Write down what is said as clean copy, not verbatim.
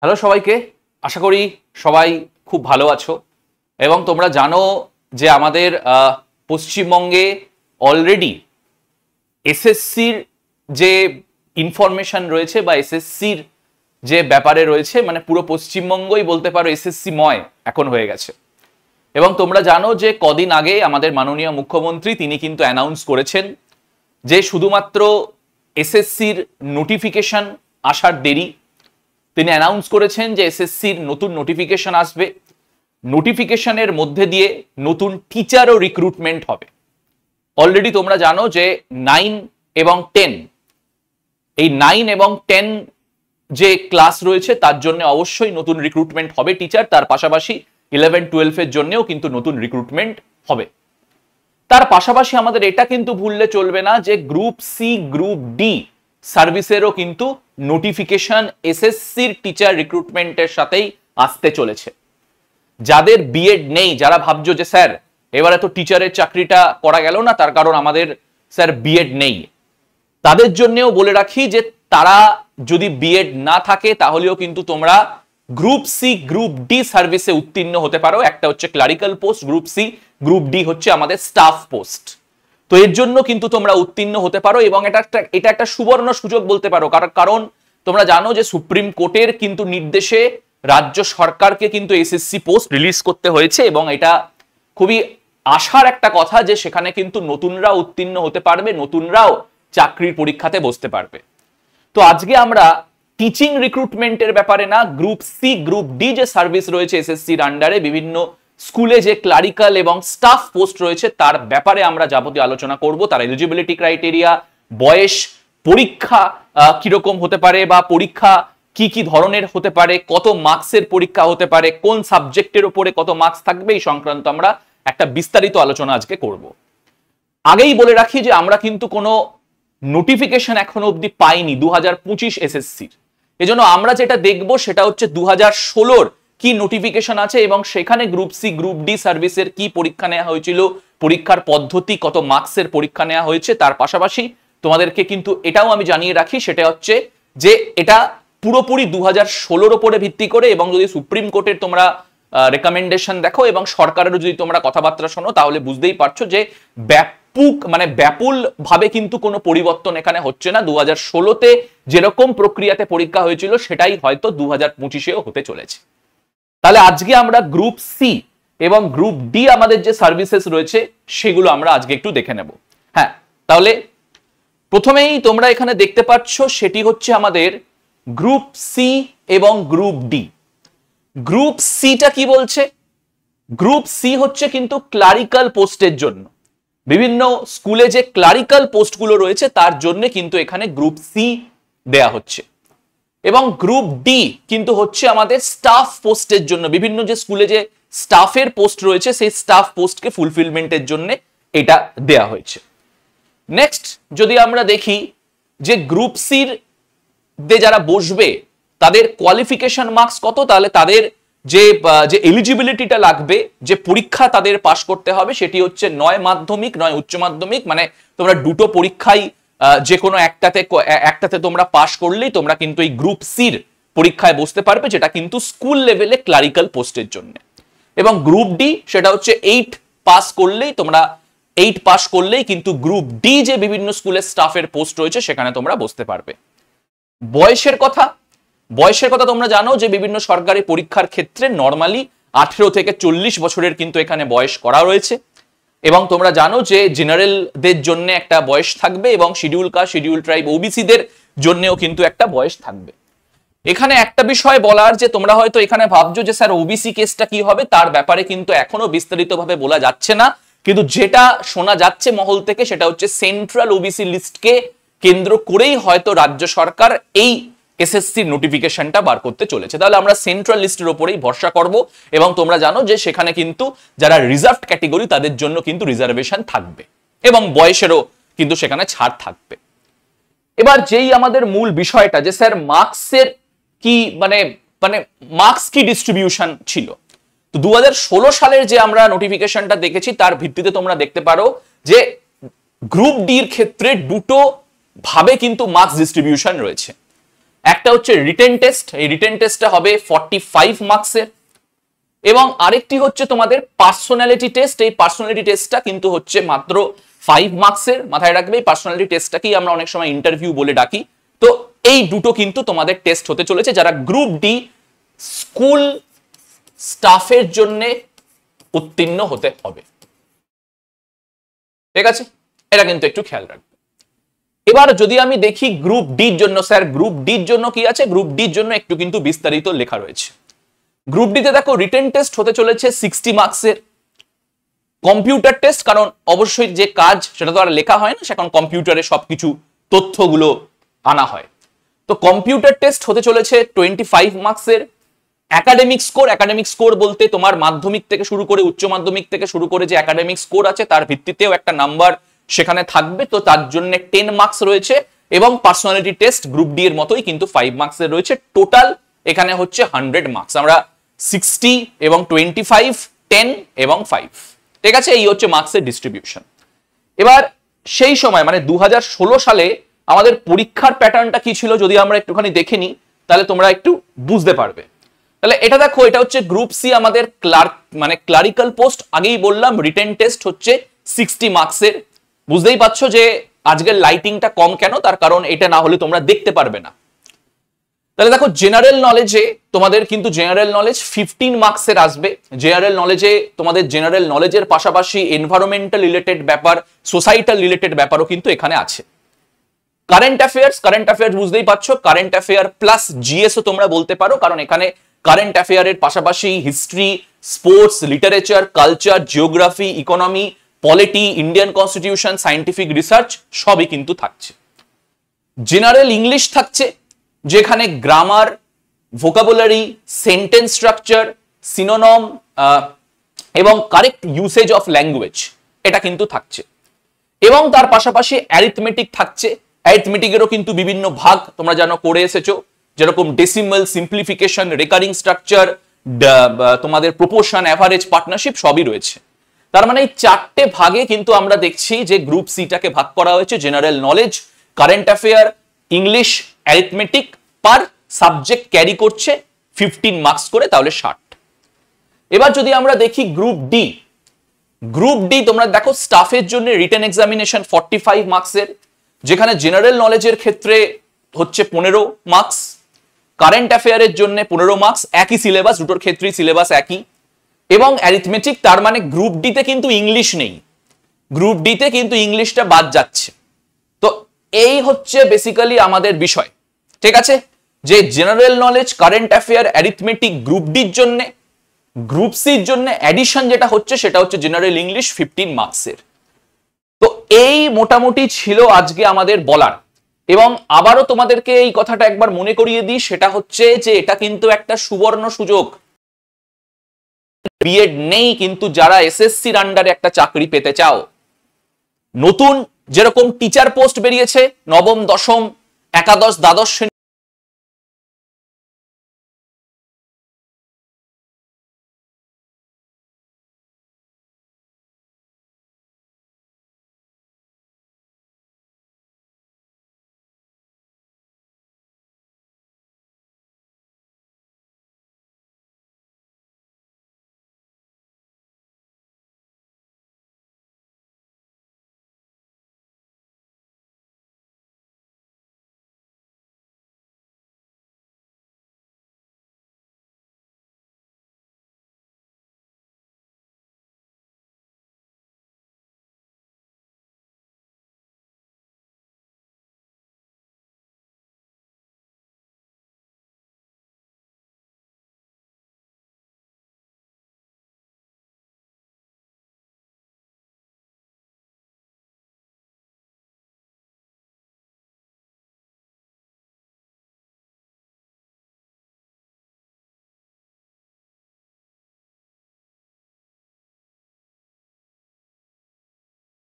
Hello সবাইকে, আশা করি সবাই খুব ভালো আছো এবং তোমরা জানো যে আমাদের পশ্চিমবঙ্গে অলরেডি এসএসসির যে ইনফরমেশন রয়েছে বা এসএসসির যে ব্যাপারে রয়েছে, মানে পুরো পশ্চিমবঙ্গই বলতে পারো এসএসসি ময় এখন হয়ে গেছে। এবং তোমরা জানো যে কদিন আগে আমাদের মাননীয় মুখ্যমন্ত্রী তিনি কিন্তু অ্যানাউন্স করেছেন যে শুধুমাত্র এসএসসির নোটিফিকেশন আসার দেরি। তিনি অ্যানাউন্স করেছেন যে এসএসসির নতুন নোটিফিকেশন আসবে, নোটিফিকেশনের মধ্যে দিয়ে নতুন টিচারও রিক্রুটমেন্ট হবে। অলরেডি তোমরা জানো যে 9 এবং 10, এই 9 এবং 10 যে ক্লাস রয়েছে তার জন্য অবশ্যই নতুন রিক্রুটমেন্ট হবে টিচার, তার পাশাপাশি 11-12 এর জন্যও কিন্তু নতুন রিক্রুটমেন্ট হবে। তার পাশাপাশি আমাদের এটা কিন্তু ভুললে চলবে না যে গ্রুপ সি, গ্রুপ ডি সার্ভিসেরও কিন্তু নোটিফিকেশন এসএসসির টিচার রিক্রুটমেন্টের সাথেই আসতে চলেছে। যাদের বিএড নেই, যারা ভাবছো যে স্যার এবারে তো টিচারের চাকরিটা করা গেল না, তার কারণ আমাদের স্যার বিএড নেই, তাদের জন্যও বলে রাখি যে তারা যদি বিএড না থাকে তাহলেও কিন্তু তোমরা গ্রুপ সি, গ্রুপ ডি সার্ভিসে উত্তীর্ণ হতে পারো। একটা হচ্ছে clerical post group C, group D হচ্ছে আমাদের স্টাফ পোস্ট। তো এর জন্য কিন্তু তোমরা উত্তীর্ণ হতে পারো এবং এটা একটা সুবর্ণ সুযোগ বলতে পারো। কারণ তোমরা জানো যে সুপ্রিম কোর্টের কিন্তু নির্দেশে রাজ্য সরকারকে কিন্তু এসএসসি পোস্ট রিলিজ করতে হয়েছে এবং এটা খুবই আশার একটা কথা যে সেখানে কিন্তু নতুনরাও উত্তীর্ণ হতে পারবে, নতুনরাও চাকরির পরীক্ষাতে বসতে পারবে। তো আজকে আমরা টিচিং রিক্রুটমেন্টের ব্যাপারে না, গ্রুপ সি, গ্রুপ ডি যে সার্ভিস রয়েছে এসএসসির আন্ডারে বিভিন্ন স্কুলে যে ক্লারিক্যাল এবং স্টাফ পোস্ট রয়েছে তার ব্যাপারে আমরা যাবতীয় আলোচনা করব। তার এলিজিবিলিটি ক্রাইটেরিয়া, বয়স, পরীক্ষা কিরকম হতে পারে বা পরীক্ষা কি কি ধরনের হতে পারে, কত মার্কসের পরীক্ষা হতে পারে, কোন সাবজেক্টের উপরে কত মার্কস থাকবে, এই সংক্রান্ত আমরা একটা বিস্তারিত আলোচনা আজকে করব। আগেই বলে রাখি যে আমরা কিন্তু কোনো নোটিফিকেশন এখনো অবধি পাইনি 2025 এসএসসির। এজন্য আমরা যেটা দেখব সেটা হচ্ছে 2016 কি নোটিফিকেশন আছে এবং সেখানে গ্রুপ সি, গ্রুপ ডি সার্ভিসের কি পরীক্ষা নেওয়া হয়েছিল, পরীক্ষার পদ্ধতি, কত মার্কসের পরীক্ষা নেওয়া হয়েছে। তার পাশাপাশি তোমাদেরকে কিন্তু এটাও আমি জানিয়ে রাখি, সেটা হচ্ছে যে এটা পুরোপুরি 2016 উপরে ভিত্তি করে এবং যদি সুপ্রিম কোর্টের তোমরা রেকমেন্ডেশন দেখো এবং সরকারেরও যদি তোমরা কথাবার্তা শোনো তাহলে বুঝতেই পারছো যে ব্যাপক ভাবে কিন্তু কোনো পরিবর্তন এখানে হচ্ছে না। 2016-তে যেরকম প্রক্রিয়াতে পরীক্ষা হয়েছিল সেটাই হয়তো 2025-এও হতে চলেছে। তাহলে আজকে আমরা গ্রুপ সি এবং গ্রুপ ডি আমাদের যে সার্ভিসেস রয়েছে সেগুলো আমরা আজকে একটু দেখে নেব। হ্যাঁ, তাহলে প্রথমেই তোমরা এখানে দেখতে পাচ্ছ সেটি হচ্ছে আমাদের গ্রুপ সি এবং গ্রুপ ডি। গ্রুপ সিটা কি বলছে? গ্রুপ সি হচ্ছে কিন্তু ক্লারিক্যাল পোস্টের জন্য, বিভিন্ন স্কুলে যে ক্লারিক্যাল পোস্টগুলো রয়েছে তার জন্য কিন্তু এখানে গ্রুপ সি দেয়া হচ্ছে। এবং গ্রুপ ডি কিন্তু হচ্ছে আমাদের স্টাফ পোস্টের জন্য, বিভিন্ন যে স্কুলে যে স্টাফের পোস্ট রয়েছে সেই স্টাফ পোস্টকে ফুলফিলমেন্টের জন্য এটা দেয়া হয়েছে। নেক্সট যদি আমরা দেখি যে গ্রুপ সির দে যারা বসবে তাদের কোয়ালিফিকেশন মার্কস কত, তাহলে তাদের যে এলিজিবিলিটিটা লাগবে, যে পরীক্ষা তাদের পাশ করতে হবে সেটি হচ্ছে নয় মাধ্যমিক, নয় উচ্চ মাধ্যমিক। মানে তোমরা দুটো পরীক্ষায় যে কোনো একটাতে তোমরা পাশ করলেই তোমরা কিন্তু এই গ্রুপ সির পরীক্ষায় বসতে পারবে, যেটা কিন্তু স্কুল লেভেলে ক্লারিক্যাল পোস্টের জন্য। এবং গ্রুপ ডি সেটা হচ্ছে 8 পাস করলেই কিন্তু গ্রুপ ডি যে বিভিন্ন স্কুলের স্টাফের পোস্ট রয়েছে সেখানে তোমরা বসতে পারবে। বয়সের কথা তোমরা জানো যে বিভিন্ন সরকারি পরীক্ষার ক্ষেত্রে নর্মালি 18 থেকে 40 বছরের কিন্তু এখানে বয়স করা রয়েছে। এবং তোমরা জানো যে জেনারেলদের জন্য একটা বয়স থাকবে এবং শিডিউল কাস্ট, শিডিউল ট্রাইব, ওবিসিদের জন্যও কিন্তু একটা বয়স থাকবে। এখানে একটা বিষয় বলার যে তোমরা হয়তো এখানে ভাবছো যে স্যার ওবিসি কেসটা কি হবে, তার ব্যাপারে কিন্তু এখনো বিস্তারিতভাবে বলা যাচ্ছে না, কিন্তু যেটা শোনা যাচ্ছে মহল থেকে সেটা হচ্ছে সেন্ট্রাল ওবিসি লিস্টকে কেন্দ্র করেই হয়তো রাজ্য সরকার এই এসএসসি নোটিফিকেশনটা বার করতে চলেছে। তাহলে আমরা সেন্ট্রাল লিস্টের উপরেই ভরসা করব এবং তোমরা জানো যে সেখানে কিন্তু যারা রিজার্ভড ক্যাটেগরি তাদের জন্য কিন্তু রিজার্ভেশন থাকবে এবং বয়সেরও কিন্তু সেখানে ছাড় থাকবে। এবার যেই আমাদের মূল বিষয়টা যে স্যার মার্কসের কি মানে মার্কস কি ডিস্ট্রিবিউশন ছিল, তো 2016 সালের যে আমরা নোটিফিকেশনটা দেখেছি তার ভিত্তিতে তোমরা দেখতে পারো যে গ্রুপ ডির ক্ষেত্রে দুটো ভাবে কিন্তু মার্কস ডিস্ট্রিবিউশন রয়েছে। একটা হচ্ছে রিটেন টেস্ট, এই রিটেন টেস্টটা হবে 45 মার্কসের, এবং আরেকটি হচ্ছে তোমাদের পার্সোনালিটি টেস্ট। এই পার্সোনালিটি টেস্টটা কিন্তু হচ্ছে মাত্র 5 মার্কসের। মাথায় রাখবে এই পার্সোনালিটি টেস্টটাকেই আমরা অনেক সময় ইন্টারভিউ বলে ডাকি। তো এই দুটো কিন্তু তোমাদের টেস্ট হতে চলেছে যারা গ্রুপ ডি স্কুল স্টাফের জন্য উত্তীর্ণ হতে হবে। ঠিক আছে, এটা কিন্তু একটু খেয়াল রাখবে। এবার যদি আমি দেখি গ্রুপ ডির জন্য, স্যার গ্রুপ ডির জন্য কি আছে, গ্রুপ ডির জন্য একটু কিন্তু বিস্তারিত লেখা রয়েছে। গ্রুপ ডিতে দেখো রিটেন টেস্ট হতে চলেছে 60 মার্কসের, কম্পিউটার টেস্ট, কারণ অবশ্যই যে কাজ সেটা তো আর লেখা হয় না, সেখানে কম্পিউটারে সবকিছু তথ্যগুলো আনা হয়। তো কম্পিউটার টেস্ট হতে চলেছে 25 মার্কসের। একাডেমিক স্কোর, একাডেমিক স্কোর বলতে তোমার মাধ্যমিক থেকে শুরু করে উচ্চ মাধ্যমিক থেকে শুরু করে যে একাডেমিক স্কোর আছে তার ভিত্তিতেও একটা নাম্বার সেখানে থাকবে, তো তার জন্য 10 মার্কস রয়েছে। এবং পার্সোনালিটি টেস্ট গ্রুপ ডি এর মতোই কিন্তু 5 মার্কসের রয়েছে। টোটাল এখানে হচ্ছে 100 মার্কস। আমরা 60 এবং 25, 10 এবং 5, ঠিক আছে, এই হচ্ছে মার্কসের ডিস্ট্রিবিউশন। এবার সেই সময় মানে 2016 সালে আমাদের পরীক্ষার প্যাটার্নটা কি ছিল যদি আমরা একটুখানি দেখে নিই, তাহলে তোমরা একটু বুঝতে পারবে। তাহলে এটা দেখো, এটা হচ্ছে গ্রুপ সি আমাদের ক্লারিক্যাল পোস্ট। আগেই বললাম রিটেন টেস্ট হচ্ছে 60 মার্কসের। বুঝতেই পারছো যে আজকের লাইটিংটা কম কেন, তার কারণ এটা না হলে তোমরা দেখতে পারবে না। তাহলে দেখো জেনারেল নলেজে তোমাদের কিন্তু জেনারেল নলেজ 15 মার্কসের আসবে। জেনারেল নলেজে তোমাদের জেনারেল নলেজের পাশাপাশি এনভায়রনমেন্টাল রিলেটেড ব্যাপার, সোসাইটাল রিলেটেড ব্যাপারও কিন্তু এখানে আছে। কারেন্ট অ্যাফেয়ার্স, কারেন্ট অ্যাফেয়ার্স বুঝতেই পারছো, কারেন্ট অ্যাফেয়ার প্লাস জিএসও তোমরা বলতে পারো, কারণ এখানে কারেন্ট অ্যাফেয়ারের পাশাপাশি history, sports, literature, culture, geography, economy, polity, Indian constitution, scientific research সবই কিন্তু থাকছে। জেনারেল ইংলিশ থাকছে, যেখানে গ্রামার, ভোকাবুলারি, সেন্টেন্স স্ট্রাকচার, সিনোনম এবং কারেক্ট ইউসেজ অফ ল্যাঙ্গুয়েজ এটা কিন্তু থাকছে। এবং তার পাশাপাশি অ্যারিথমেটিক থাকছে। অ্যারিথমেটিকেরও কিন্তু বিভিন্ন ভাগ তোমরা জানো করে এসেছো, যেরকম ডেসিমাল, সিম্পলিফিকেশন, রেকারিং স্ট্রাকচার, তোমাদের প্রপোর্শন, অ্যাভারেজ, পার্টনারশিপ সবই রয়েছে। তার মানে এই 4টে ভাগে কিন্তু আমরা দেখছি যে গ্রুপ সিটাকে ভাগ করা হয়েছে। General knowledge, current affair, English, arithmetic পার সাবজেক্ট ক্যারি করছে 15 মার্কস করে, তাহলে 60। এবার যদি আমরা দেখি গ্রুপ ডি, গ্রুপ ডি তোমরা দেখো স্টাফের জন্য রিটেন এক্সামিনেশন 45 মার্কসের, যেখানে জেনারেল নলেজের ক্ষেত্রে হচ্ছে 15 মার্কস, কারেন্ট অ্যাফেয়ারের জন্য 15 মার্কস, একই সিলেবাস, দুটোর ক্ষেত্রেই সিলেবাস একই। এবং অ্যারিথমেটিক, তার মানে গ্রুপ ডিতে কিন্তু ইংলিশ নেই, গ্রুপ ডিতে কিন্তু ইংলিশটা বাদ যাচ্ছে। তো এই হচ্ছে বেসিক্যালি আমাদের বিষয়, ঠিক আছে, যে general knowledge, current affair, arithmetic group ডির জন্য, গ্রুপ সির জন্য অ্যাডিশন যেটা হচ্ছে সেটা হচ্ছে জেনারেল ইংলিশ 15 মার্কসের। তো এই মোটামুটি ছিল আজকে আমাদের বলার। এবং আবারও তোমাদেরকে এই কথাটা একবার মনে করিয়ে দিই, সেটা হচ্ছে যে এটা কিন্তু একটা সুবর্ণ সুযোগ। বিএড নেই, কিন্তু যারা এসএসসির আন্ডারে একটা চাকরি পেতে চাও, নতুন যেরকম টিচার পোস্ট বেরিয়েছে, নবম, দশম, একাদশ, দ্বাদশ শ্রেণী